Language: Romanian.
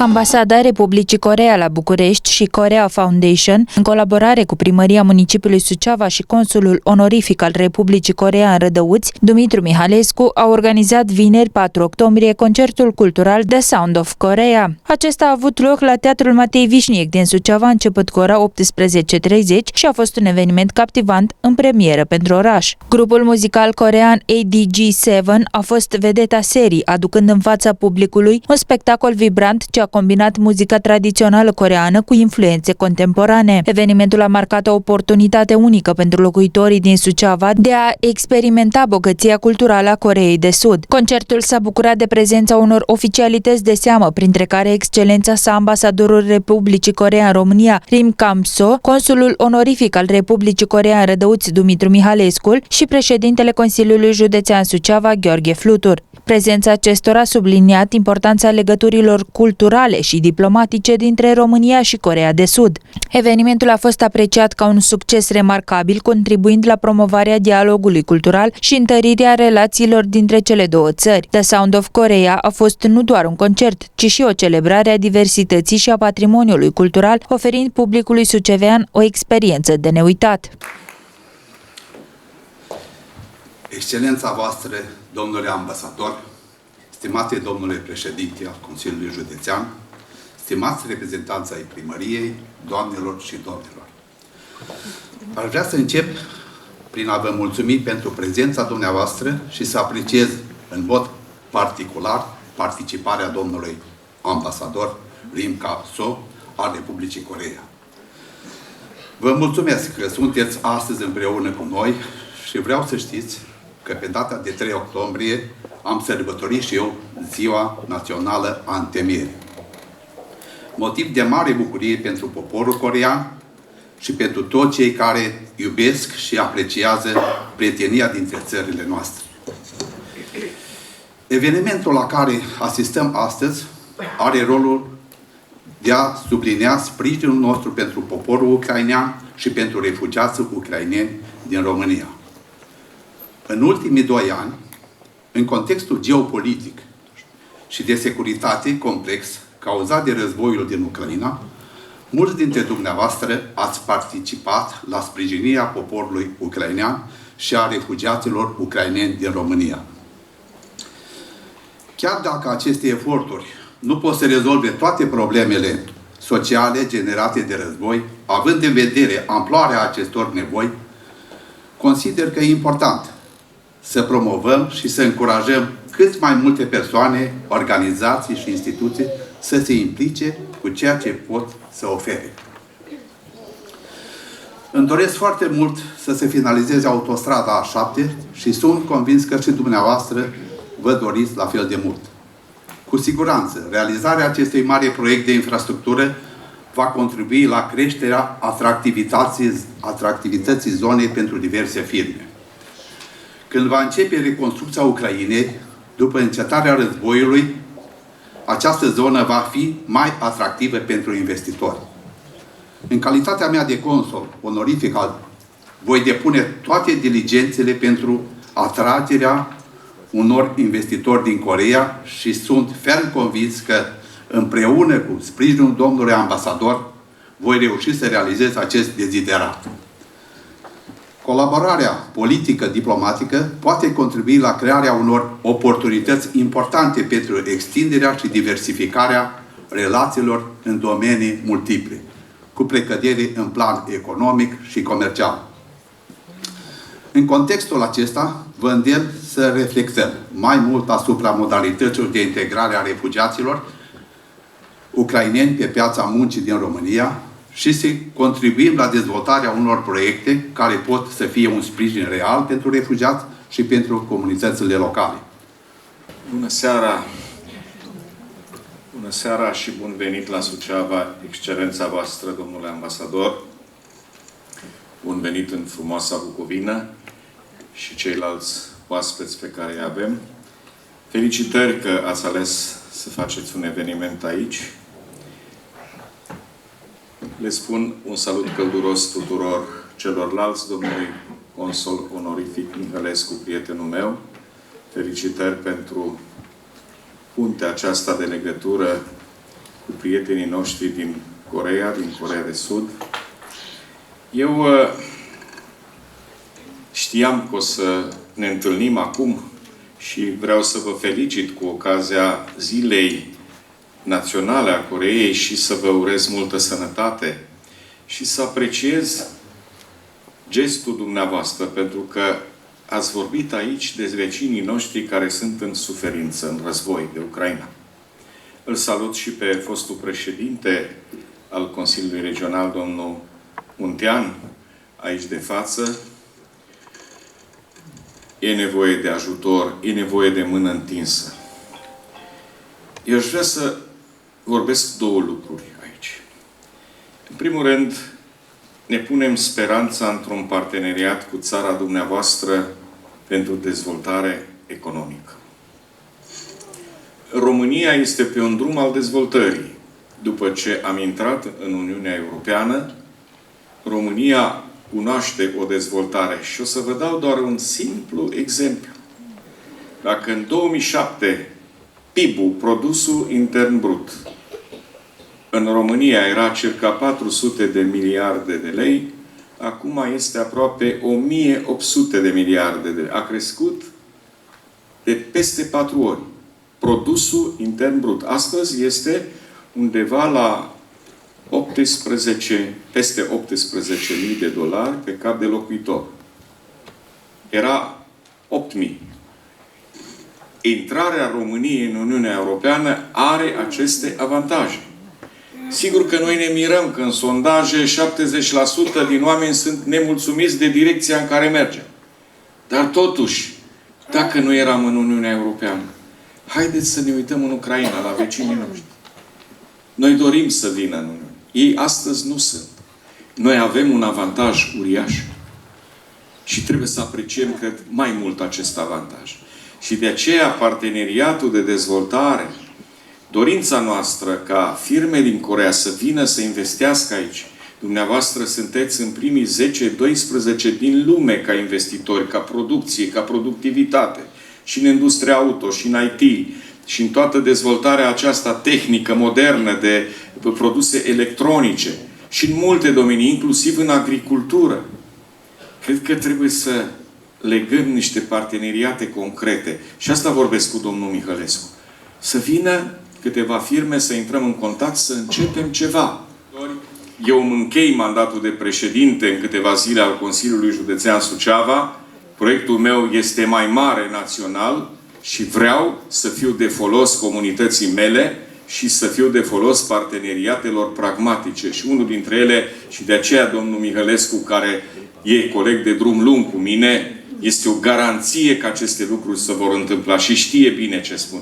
Ambasada Republicii Coreea la București și Korea Foundation, în colaborare cu Primăria Municipiului Suceava și Consulul Onorific al Republicii Coreea în Rădăuți, Dumitru Mihalescu, a organizat vineri 4 octombrie concertul cultural The Sound of Korea. Acesta a avut loc la Teatrul Matei Vișniec din Suceava, început cu ora 18:30 și a fost un eveniment captivant în premieră pentru oraș. Grupul muzical corean ADG7 a fost vedeta serii, aducând în fața publicului un spectacol vibrant ce a combinat muzica tradițională coreeană cu influențe contemporane. Evenimentul a marcat o oportunitate unică pentru locuitorii din Suceava de a experimenta bogăția culturală a Coreei de Sud. Concertul s-a bucurat de prezența unor oficialități de seamă, printre care excelența sa ambasadorul Republicii Coreea în România, Rim Kam-so, consulul onorific al Republicii Coreea în Rădăuți, Dumitru Mihalescu, și președintele Consiliului Județean Suceava, Gheorghe Flutur. Prezența acestora a subliniat importanța legăturilor culturale și diplomatice dintre România și Coreea de Sud. Evenimentul a fost apreciat ca un succes remarcabil, contribuind la promovarea dialogului cultural și întărirea relațiilor dintre cele două țări. The Sound of Korea a fost nu doar un concert, ci și o celebrare a diversității și a patrimoniului cultural, oferind publicului sucevean o experiență de neuitat. Excelența voastră, domnule ambasador, stimate domnule președinte al Consiliului Județean, stimați reprezentanți ai primăriei, doamnelor și domnilor. Aș vrea să încep prin a vă mulțumi pentru prezența dumneavoastră și să apreciez în mod particular participarea domnului ambasador Rim Kam-so al Republicii Coreea. Vă mulțumesc că sunteți astăzi împreună cu noi și vreau să știți că pe data de 3 octombrie am sărbătorit și eu Ziua Națională a Întemeierii. Motiv de mare bucurie pentru poporul coreean și pentru toți cei care iubesc și apreciază prietenia dintre țările noastre. Evenimentul la care asistăm astăzi are rolul de a sublinia sprijinul nostru pentru poporul ucrainean și pentru refugiații ucraineni din România. În ultimii 2 ani, în contextul geopolitic și de securitate complex cauzat de războiul din Ucraina, mulți dintre dumneavoastră ați participat la sprijinirea poporului ucrainean și a refugiaților ucraineni din România. Chiar dacă aceste eforturi nu pot să rezolve toate problemele sociale generate de război, având în vedere amploarea acestor nevoi, consider că e important să promovăm și să încurajăm cât mai multe persoane, organizații și instituții să se implice cu ceea ce pot să ofere. Îmi doresc foarte mult să se finalizeze autostrada A7 și sunt convins că și dumneavoastră vă doriți la fel de mult. Cu siguranță, realizarea acestui mare proiect de infrastructură va contribui la creșterea atractivității zonei pentru diverse firme. Când va începe reconstrucția Ucrainei, după încetarea războiului, această zonă va fi mai atractivă pentru investitori. În calitatea mea de consul onorific, voi depune toate diligențele pentru atragerea unor investitori din Coreea și sunt ferm convins că împreună cu sprijinul domnului ambasador voi reuși să realizez acest deziderat. Colaborarea politică-diplomatică poate contribui la crearea unor oportunități importante pentru extinderea și diversificarea relațiilor în domenii multiple, cu precădere în plan economic și comercial. În contextul acesta, vă îndemn să reflectăm mai mult asupra modalităților de integrare a refugiaților ucraineni pe piața muncii din România și să contribuim la dezvoltarea unor proiecte care pot să fie un sprijin real pentru refugiați și pentru comunitățile locale. Bună seara! Bună seara și bun venit la Suceava, excelența voastră, domnule ambasador. Bun venit în frumoasa Bucovină și ceilalți oaspeți pe care îi avem. Felicitări că ați ales să faceți un eveniment aici. Le spun un salut călduros tuturor celorlalți, domnului consul onorific Mihalescu, prietenul meu. Felicitări pentru puntea aceasta de legătură cu prietenii noștri din Coreea, din Coreea de Sud. Eu știam că o să ne întâlnim acum și vreau să vă felicit cu ocazia Zilei Naționale a Coreei și să vă urez multă sănătate și să apreciez gestul dumneavoastră, pentru că ați vorbit aici de vecinii noștri care sunt în suferință, în război, de Ucraina. Îl salut și pe fostul președinte al Consiliului Regional, domnul Muntean, aici de față. E nevoie de ajutor, e nevoie de mână întinsă. Eu aș vrea să vorbesc două lucruri aici. În primul rând, ne punem speranța într-un parteneriat cu țara dumneavoastră pentru dezvoltare economică. România este pe un drum al dezvoltării. După ce am intrat în Uniunea Europeană, România cunoaște o dezvoltare. Și o să vă dau doar un simplu exemplu. Dacă în 2007 PIB-ul, produsul intern brut, în România era circa 400 de miliarde de lei, acum este aproape 1800 de miliarde de lei. A crescut de peste 4 ori. Produsul intern brut. Astăzi este undeva la peste 18.000 de dolari pe cap de locuitor. Era 8.000. Intrarea României în Uniunea Europeană are aceste avantaje. Sigur că noi ne mirăm că în sondaje 70% din oameni sunt nemulțumiți de direcția în care mergem. Dar totuși, dacă nu eram în Uniunea Europeană, haideți să ne uităm în Ucraina, la vecinii noștri. Noi dorim să vină în Uniune. Ei astăzi nu sunt. Noi avem un avantaj uriaș. Și trebuie să apreciem, cred, mai mult acest avantaj. Și de aceea parteneriatul de dezvoltare, dorința noastră ca firme din Coreea să vină să investească aici. Dumneavoastră sunteți în primii 10-12 din lume ca investitori, ca producție, ca productivitate. Și în industria auto, și în IT, și în toată dezvoltarea aceasta tehnică, modernă, de produse electronice. Și în multe domenii, inclusiv în agricultură. Cred că trebuie să legăm niște parteneriate concrete. Și asta vorbesc cu domnul Mihălescu. Să vină câteva firme, să intrăm în contact, să începem ceva. Eu îmi închei mandatul de președinte în câteva zile al Consiliului Județean Suceava. Proiectul meu este mai mare național și vreau să fiu de folos comunității mele și să fiu de folos parteneriatelor pragmatice. Și unul dintre ele, și de aceea domnul Mihălescu, care e coleg de drum lung cu mine, este o garanție că aceste lucruri se vor întâmpla și știe bine ce spun.